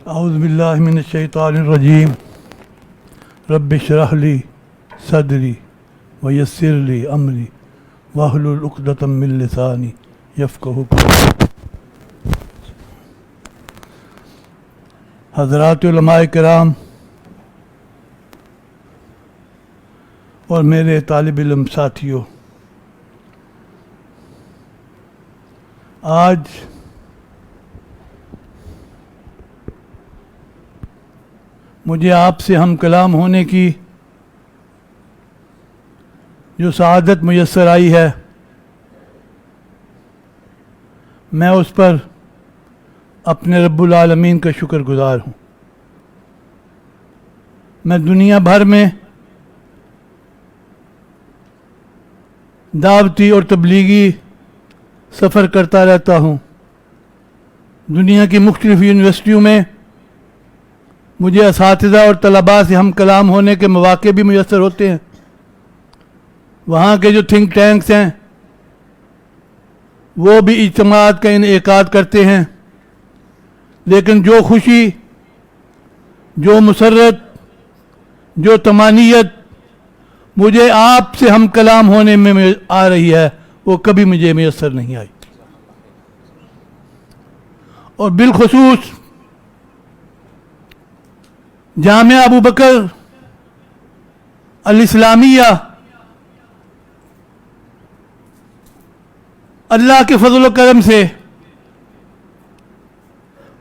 اعوذ باللہ من الشیطان الرجیم رب اشرح لی صدری ویسر لی امری واحلل عقدۃ من لسانی یفقہوا قولی۔ حضرات علماء کرام اور میرے طالب علم ساتھیوں، آج مجھے آپ سے ہم کلام ہونے کی جو سعادت میسر آئی ہے، میں اس پر اپنے رب العالمین کا شکر گزار ہوں۔ میں دنیا بھر میں دعوتی اور تبلیغی سفر کرتا رہتا ہوں۔ دنیا کی مختلف یونیورسٹیوں میں مجھے اساتذہ اور طلباء سے ہم کلام ہونے کے مواقع بھی میسر ہوتے ہیں۔ وہاں کے جو تھنک ٹینکس ہیں وہ بھی اجتماعات کا انعقاد کرتے ہیں، لیکن جو خوشی، جو مسرت، جو طمانینت مجھے آپ سے ہم کلام ہونے میں آ رہی ہے وہ کبھی مجھے میسر نہیں آئی۔ اور بالخصوص جامعہ ابو بکر الاسلامیہ، اللہ کے فضل و کرم سے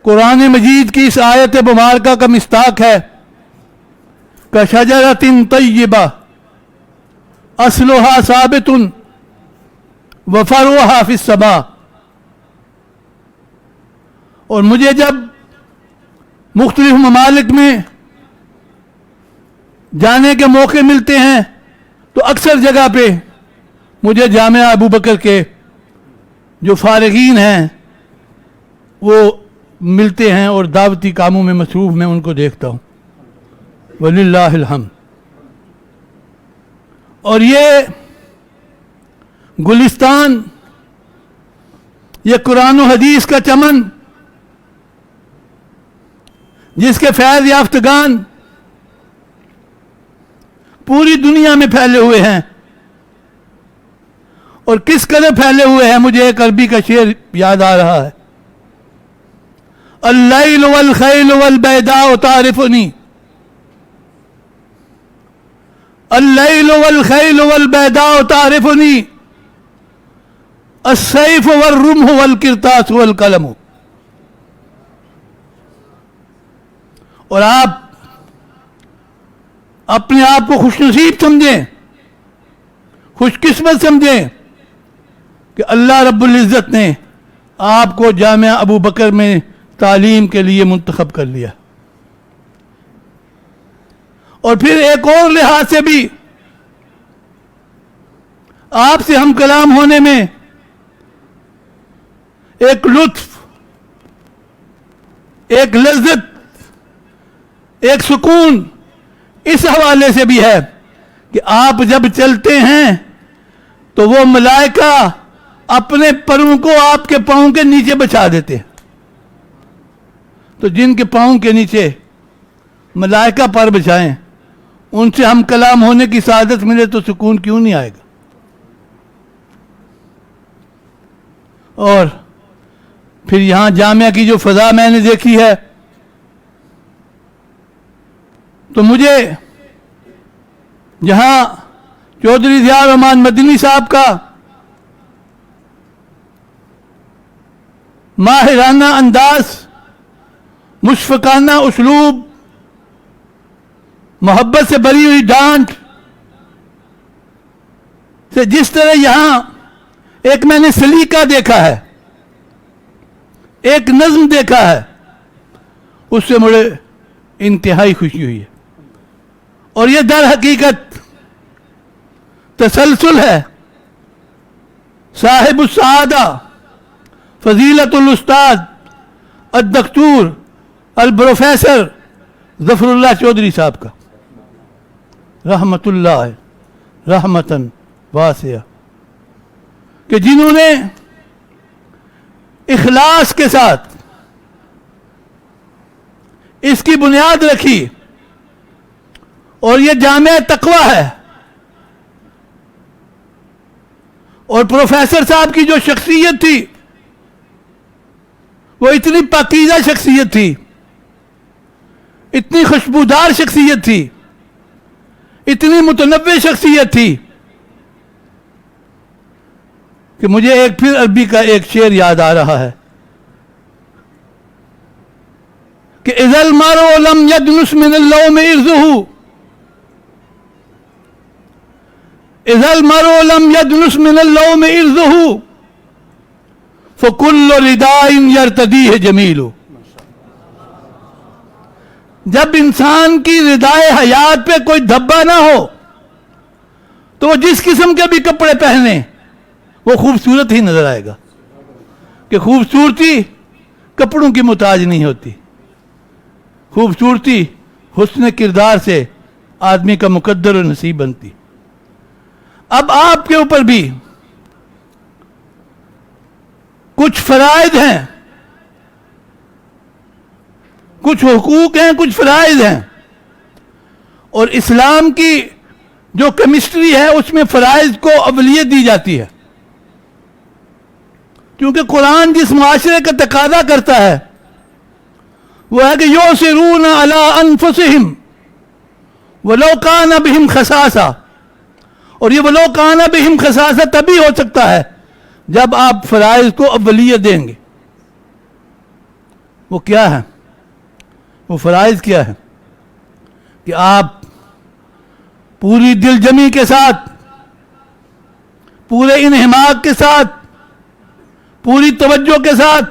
قرآن مجید کی اس آیت مبارکہ کا مصداق ہے کشجرۃ طیبہ اصلها ثابت وفرعها فی السماء۔ اور مجھے جب مختلف ممالک میں جانے کے موقع ملتے ہیں تو اکثر جگہ پہ مجھے جامعہ ابو بکر کے جو فارغین ہیں وہ ملتے ہیں اور دعوتی کاموں میں مصروف میں ان کو دیکھتا ہوں، وللہ الحمد۔ اور یہ گلستان، یہ قرآن و حدیث کا چمن جس کے فیض یافتگان پوری دنیا میں پھیلے ہوئے ہیں، اور کس قدر پھیلے ہوئے ہیں مجھے ایک عربی کا شعر یاد آ رہا ہے، اللیل والخیل والبیداء تعرفنی، اللیل والخیل والبیداء تعرفنی، السیف والرمح والقرطاس والقلم۔ اور آپ اپنے آپ کو خوش نصیب سمجھیں، خوش قسمت سمجھیں کہ اللہ رب العزت نے آپ کو جامعہ ابو بکر میں تعلیم کے لیے منتخب کر لیا۔ اور پھر ایک اور لحاظ سے بھی آپ سے ہم کلام ہونے میں ایک لطف، ایک لذت، ایک سکون اس حوالے سے بھی ہے کہ آپ جب چلتے ہیں تو وہ ملائکہ اپنے پروں کو آپ کے پاؤں کے نیچے بچھا دیتے ہیں۔ تو جن کے پاؤں کے نیچے ملائکہ پر بچھائیں ان سے ہم کلام ہونے کی سعادت ملے تو سکون کیوں نہیں آئے گا۔ اور پھر یہاں جامعہ کی جو فضا میں نے دیکھی ہے تو مجھے جہاں چودھری ضیاء الرحمان مدنی صاحب کا ماہرانہ انداز، مشفقانہ اسلوب، محبت سے بھری ہوئی ڈانٹ سے جس طرح یہاں ایک میں نے سلیقہ دیکھا ہے، ایک نظم دیکھا ہے، اس سے مجھے انتہائی خوشی ہوئی ہے۔ اور یہ در حقیقت تسلسل ہے صاحب السعادہ فضیلت الاستاذ الدکتور الپروفیسر ظفر اللہ چودھری صاحب کا، رحمت اللہ رحمتاً واسعہ، کہ جنہوں نے اخلاص کے ساتھ اس کی بنیاد رکھی اور یہ جامعہ تقوی ہے. اور پروفیسر صاحب کی جو شخصیت تھی وہ اتنی پاکیزہ شخصیت تھی, اتنی خوشبودار شخصیت تھی, اتنی متنوع شخصیت تھی کہ مجھے ایک پھر عربی کا ایک شعر یاد آ رہا ہے کہ اذا المرء لم يدنس من اللوم ارزه, اذا المرء لم يدنس من اللوم ارزه فكل رداء يرتديه جمیل. جب انسان کی ردائے حیات پہ کوئی دھبا نہ ہو تو وہ جس قسم کے بھی کپڑے پہنے وہ خوبصورت ہی نظر آئے گا, کہ خوبصورتی کپڑوں کی محتاج نہیں ہوتی, خوبصورتی حسن کردار سے آدمی کا مقدر و نصیب بنتی. اب آپ کے اوپر بھی کچھ فرائض ہیں, کچھ حقوق ہیں, کچھ فرائض ہیں, اور اسلام کی جو کیمسٹری ہے اس میں فرائض کو اولویت دی جاتی ہے, کیونکہ قرآن جس معاشرے کا تقاضا کرتا ہے وہ ہے کہ یؤثرون علی انفسہم ولو کان بہم خصاصہ, اور یہ ولو کان بہم خصاصہ تبھی ہو سکتا ہے جب آپ فرائض کو اولویت دیں گے. وہ کیا ہے؟ وہ فرائض کیا ہے کہ آپ پوری دل جمی کے ساتھ, پورے انہماک کے ساتھ, پوری توجہ کے ساتھ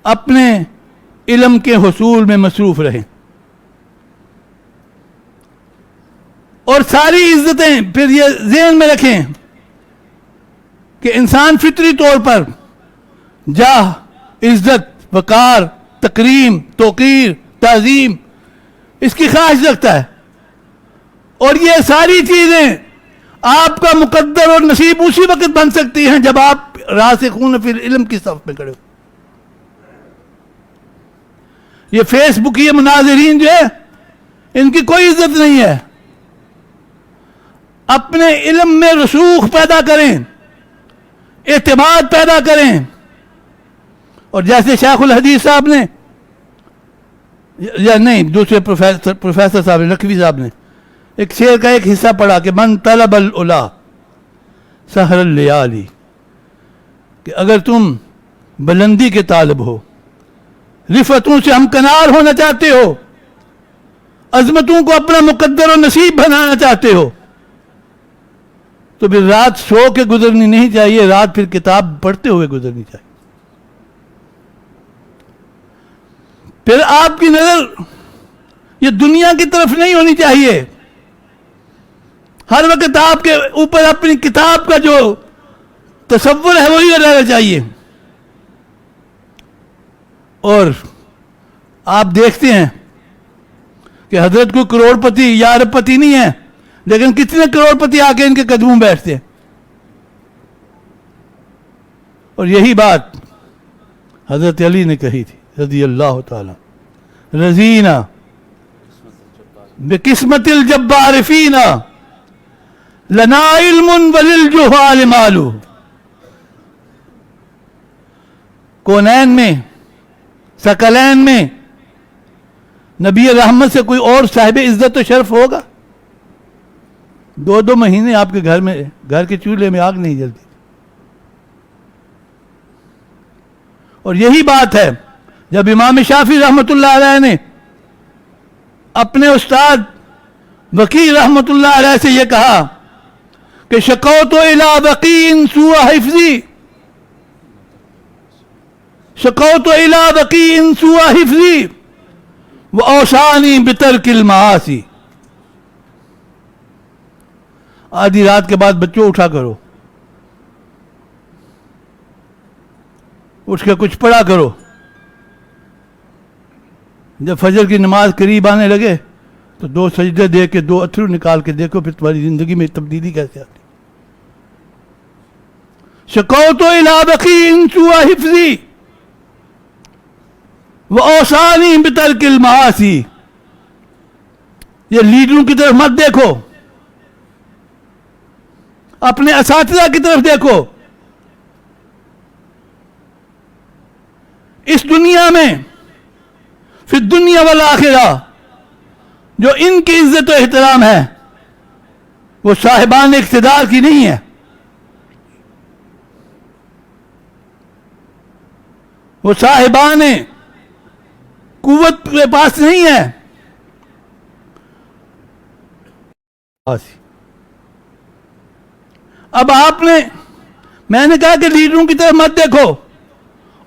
اپنے علم کے حصول میں مصروف رہیں, اور ساری عزتیں پھر یہ ذہن میں رکھیں کہ انسان فطری طور پر جاہ, عزت, وقار, تکریم, توقیر, تعظیم اس کی خواہش رکھتا ہے, اور یہ ساری چیزیں آپ کا مقدر اور نصیب اسی وقت بن سکتی ہیں جب آپ راسخون فی العلم کی صف میں کھڑے ہو. یہ فیس بک یہ مناظرین جو ہے ان کی کوئی عزت نہیں ہے. اپنے علم میں رسوخ پیدا کریں, اعتماد پیدا کریں, اور جیسے شیخ الحدیث صاحب نے, یا نہیں دوسرے پروفیسر صاحب نے, نقوی صاحب نے ایک شعر کا ایک حصہ پڑھا کہ من طلب العلا سحر اللیالی, کہ اگر تم بلندی کے طالب ہو, رفتوں سے ہمکنار ہونا چاہتے ہو, عظمتوں کو اپنا مقدر و نصیب بنانا چاہتے ہو, تو پھر رات سو کے گزرنی نہیں چاہیے, رات پھر کتاب پڑھتے ہوئے گزرنی چاہیے. پھر آپ کی نظر یہ دنیا کی طرف نہیں ہونی چاہیے, ہر وقت آپ کے اوپر اپنی کتاب کا جو تصور ہے وہی رہنا چاہیے. اور آپ دیکھتے ہیں کہ حضرت کوئی کروڑ پتی یا ارب پتی نہیں ہے, لیکن کتنے کروڑ پتی آ کے ان کے قدموں بیٹھتے ہیں. اور یہی بات حضرت علی نے کہی تھی رضی اللہ تعالی, رضینا بقسمت الجبار فینا لنا علم وللجہال مال. کونین میں, ثقلین میں نبی رحمت سے کوئی اور صاحب عزت و شرف ہوگا؟ 2 مہینے آپ کے گھر میں, گھر کے چولہے میں آگ نہیں جلتی. اور یہی بات ہے جب امام شافعی رحمت اللہ علیہ نے اپنے استاد وکیع رحمت اللہ علیہ سے یہ کہا کہ شکوت الی وکیع سوء حفظی, شکوت الی وکیع سوء حفظی واوصانی بترک المعاصی. آدھی رات کے بعد بچوں اٹھا کرو, اٹھ کے کچھ پڑھا کرو. جب فجر کی نماز قریب آنے لگے تو 2 سجدے دے کے 2 اتھرو نکال کے دیکھو, پھر تمہاری زندگی میں تبدیلی کیسے آتی. شکوت الی وکیع سوء حفظی وَأَوْصَانِي بِتَرْكِ الْمَعَاصِي. یہ لیڈروں کی طرف مت دیکھو, اپنے اساتذہ کی طرف دیکھو. اس دنیا میں فی الدنیا والآخرہ جو ان کی عزت و احترام ہے وہ صاحبان اقتدار کی نہیں ہے, وہ صاحبان قوت کے پاس نہیں ہے. اب میں نے کہا کہ لیڈروں کی طرف مت دیکھو,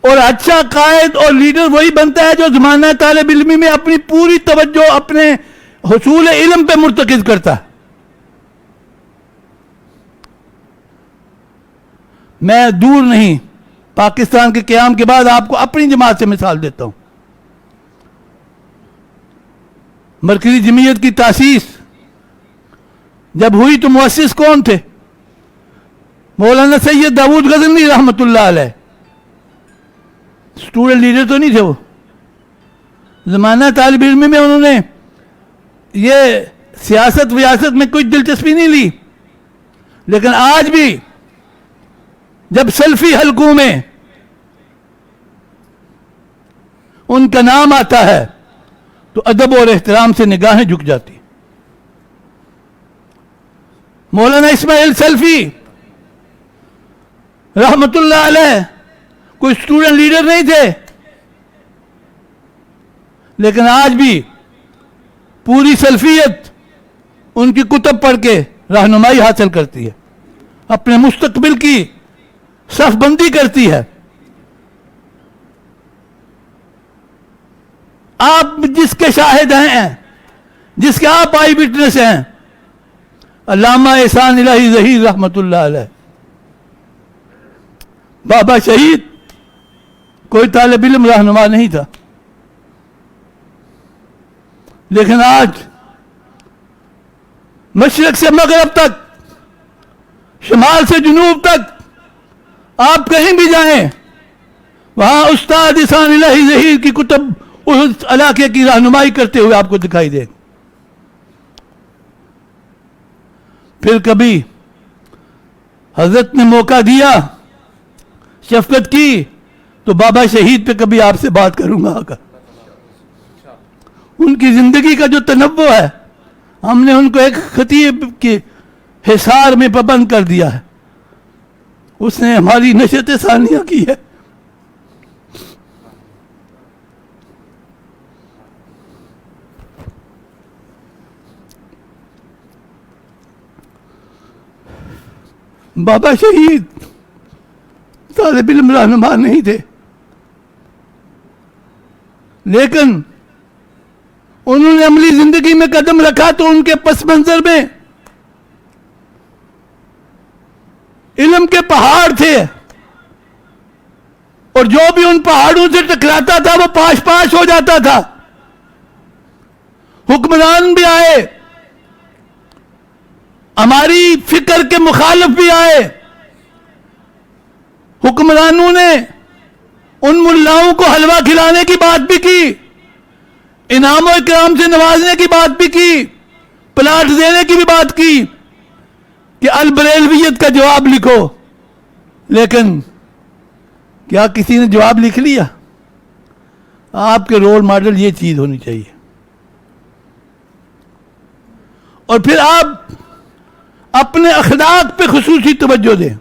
اور اچھا قائد اور لیڈر وہی بنتا ہے جو زمانہ طالب علمی میں اپنی پوری توجہ اپنے حصول علم پہ مرتکز کرتا ہے. میں دور نہیں, پاکستان کے قیام کے بعد آپ کو اپنی جماعت سے مثال دیتا ہوں. مرکزی جمعیت کی تاسیس جب ہوئی تو مؤسس کون تھے؟ مولانا سید داؤد غزنوی رحمۃ اللہ علیہ. اسٹوڈنٹ لیڈر تو نہیں تھے وہ, زمانہ طالب علم میں انہوں نے یہ سیاست ویاست میں کوئی دلچسپی نہیں لی, لیکن آج بھی جب سلفی حلقوں میں ان کا نام آتا ہے تو ادب اور احترام سے نگاہیں جھک جاتی. مولانا اسماعیل سلفی رحمت اللہ علیہ کوئی اسٹوڈنٹ لیڈر نہیں تھے, لیکن آج بھی پوری سلفیت ان کی کتب پڑھ کے رہنمائی حاصل کرتی ہے, اپنے مستقبل کی صف بندی کرتی ہے. آپ جس کے شاہد ہیں, جس کے آپ آئی وٹنس ہیں, علامہ احسان الہی ظہیر رحمت اللہ علیہ. بابا شہید کوئی طالب علم رہنما نہیں تھا, لیکن آج مشرق سے مغرب تک, شمال سے جنوب تک آپ کہیں بھی جائیں, وہاں استاد احسان الہی ظہیر کی کتب اس علاقے کی رہنمائی کرتے ہوئے آپ کو دکھائی دیں. پھر کبھی حضرت نے موقع دیا, شفقت کی, تو بابا شہید پہ کبھی آپ سے بات کروں گا. ان کی زندگی کا جو تنوع ہے, ہم نے ان کو ایک خطیب کے حصار میں پابند کر دیا ہے. اس نے ہماری نشست ثانیہ کی ہے. بابا شہید طالب علم رہنما نہیں تھے, لیکن انہوں نے عملی زندگی میں قدم رکھا تو ان کے پس منظر میں علم کے پہاڑ تھے, اور جو بھی ان پہاڑوں سے ٹکراتا تھا وہ پاش پاش ہو جاتا تھا. حکمران بھی آئے, ہماری فکر کے مخالف بھی آئے, حکمرانوں نے ان ملاؤں کو حلوہ کھلانے کی بات بھی کی, انعام و اکرام سے نوازنے کی بات بھی کی, پلاٹ دینے کی بھی بات کی کہ البریلویت کا جواب لکھو. لیکن کیا کسی نے جواب لکھ لیا؟ آپ کے رول ماڈل یہ چیز ہونی چاہیے. اور پھر آپ اپنے اخلاق پہ خصوصی توجہ دیں,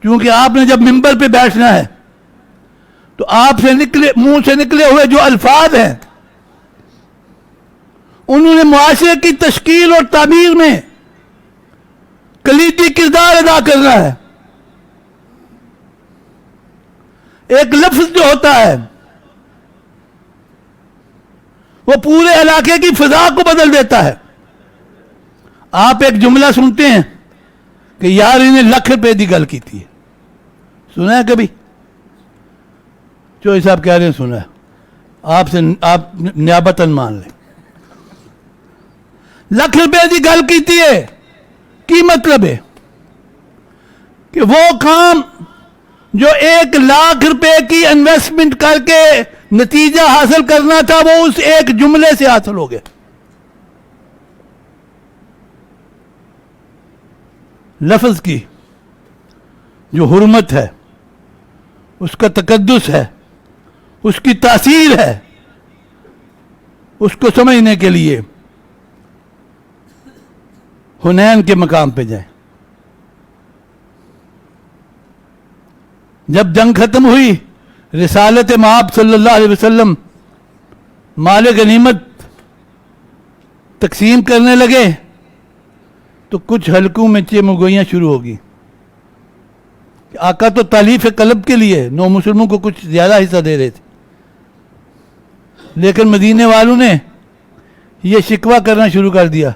کیونکہ آپ نے جب ممبر پہ بیٹھنا ہے تو آپ سے منہ سے نکلے ہوئے جو الفاظ ہیں انہوں نے معاشرے کی تشکیل اور تعمیر میں کلیدی کردار ادا کرنا ہے. ایک لفظ جو ہوتا ہے وہ پورے علاقے کی فضا کو بدل دیتا ہے. آپ ایک جملہ سنتے ہیں کہ یار انہیں ₹1,00,000 دی گل کی تھی, سنا ہے کبھی؟ چوہی صاحب کہہ رہے ہیں سنا ہے, آپ نیابتاً مان لیں. ₹1,00,000 دی گل کی ہے, کی مطلب ہے کہ وہ کام جو 1,00,000 روپے کی انویسٹمنٹ کر کے نتیجہ حاصل کرنا تھا وہ اس ایک جملے سے حاصل ہو گیا. لفظ کی جو حرمت ہے، اس کا تقدس ہے، اس کی تاثیر ہے، اس کو سمجھنے کے لیے حنین کے مقام پہ جائیں. جب جنگ ختم ہوئی، رسالت مآب صلی اللہ علیہ وسلم مال غنیمت تقسیم کرنے لگے تو کچھ حلقوں میں چمگوئیاں شروع ہوگی. آقا تو تالیف قلب کے لیے نو مسلموں کو کچھ زیادہ حصہ دے رہے تھے، لیکن مدینے والوں نے یہ شکوہ کرنا شروع کر دیا.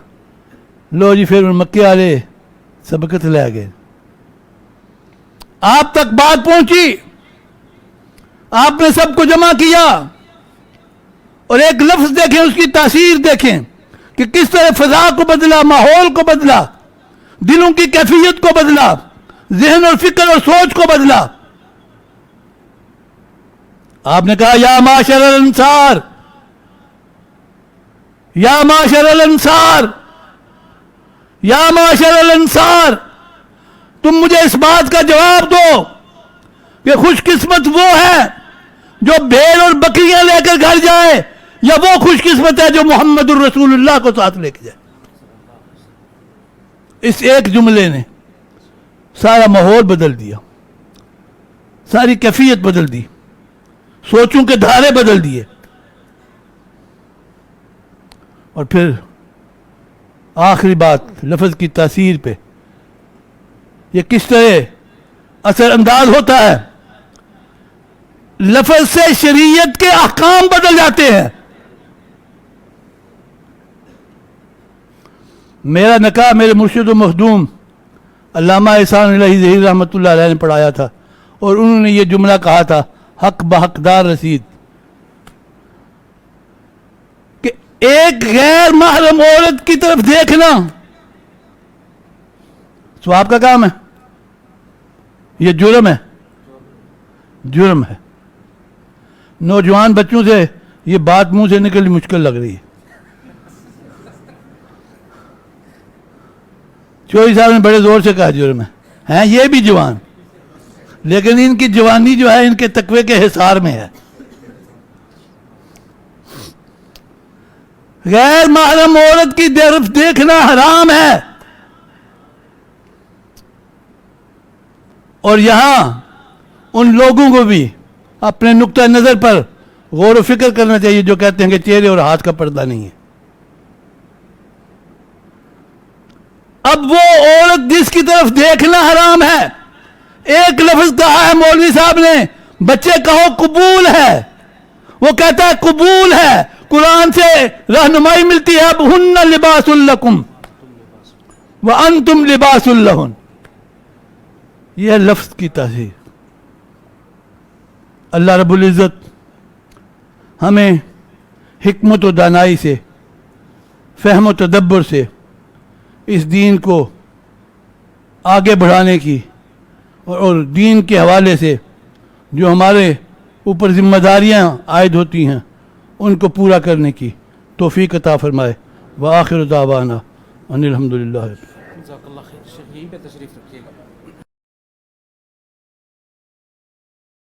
لو جی پھر مکے والے سبقت لے گئے. آپ تک بات پہنچی، آپ نے سب کو جمع کیا، اور ایک لفظ دیکھیں، اس کی تاثیر دیکھیں کہ کس طرح فضا کو بدلا، ماحول کو بدلا، دلوں کی کیفیت کو بدلا، ذہن اور فکر اور سوچ کو بدلا. آپ نے کہا یا معاشر الانصار، یا معاشر الانصار، یا معاشر الانصار، تم مجھے اس بات کا جواب دو کہ خوش قسمت وہ ہے جو بھیڑ اور بکریاں لے کر گھر جائے، یا وہ خوش قسمت ہے جو محمد الرسول اللہ کو ساتھ لے کے جائے. اس ایک جملے نے سارا ماحول بدل دیا، ساری کیفیت بدل دی، سوچوں کے دھارے بدل دیے. اور پھر آخری بات لفظ کی تاثیر پہ، یہ کس طرح اثر انداز ہوتا ہے. لفظ سے شریعت کے احکام بدل جاتے ہیں. میرا نکاح میرے مرشد و مخدوم علامہ احسان الہی ظہیر رحمۃ اللہ علیہ نے پڑھایا تھا، اور انہوں نے یہ جملہ کہا تھا، حق بحقدار رسید، کہ ایک غیر محرم عورت کی طرف دیکھنا ثواب کا کام ہے، یہ جرم ہے، جرم ہے. نوجوان بچوں سے یہ بات منہ سے نکلنی مشکل لگ رہی ہے. چوہی صاحب نے بڑے زور سے کہا جرم ہے، ہیں یہ بھی جوان، لیکن ان کی جوانی جو ہے ان کے تقوی کے حصار میں ہے. غیر محرم عورت کی طرف دیکھنا حرام ہے، اور یہاں ان لوگوں کو بھی اپنے نقطہ نظر پر غور و فکر کرنا چاہیے جو کہتے ہیں کہ چہرے اور ہاتھ کا پردہ نہیں ہے. اب وہ عورت جس کی طرف دیکھنا حرام ہے، ایک لفظ کہا ہے مولوی صاحب نے، بچے کہو قبول ہے، وہ کہتا ہے قبول ہے، قرآن سے رہنمائی ملتی ہے. اب ہن لباس لکم وانتم لباس لہن، یہ لفظ کی تاثیر. اللہ رب العزت ہمیں حکمت و دانائی سے، فہم و تدبر سے اس دین کو آگے بڑھانے کی، اور دین کے حوالے سے جو ہمارے اوپر ذمہ داریاں عائد ہوتی ہیں ان کو پورا کرنے کی توفیق عطا فرمائے. وآخر دعوانا ان الحمدللہ. جزاک اللہ خیر. شیخ یہیں پہ تشریف رکھیے گا.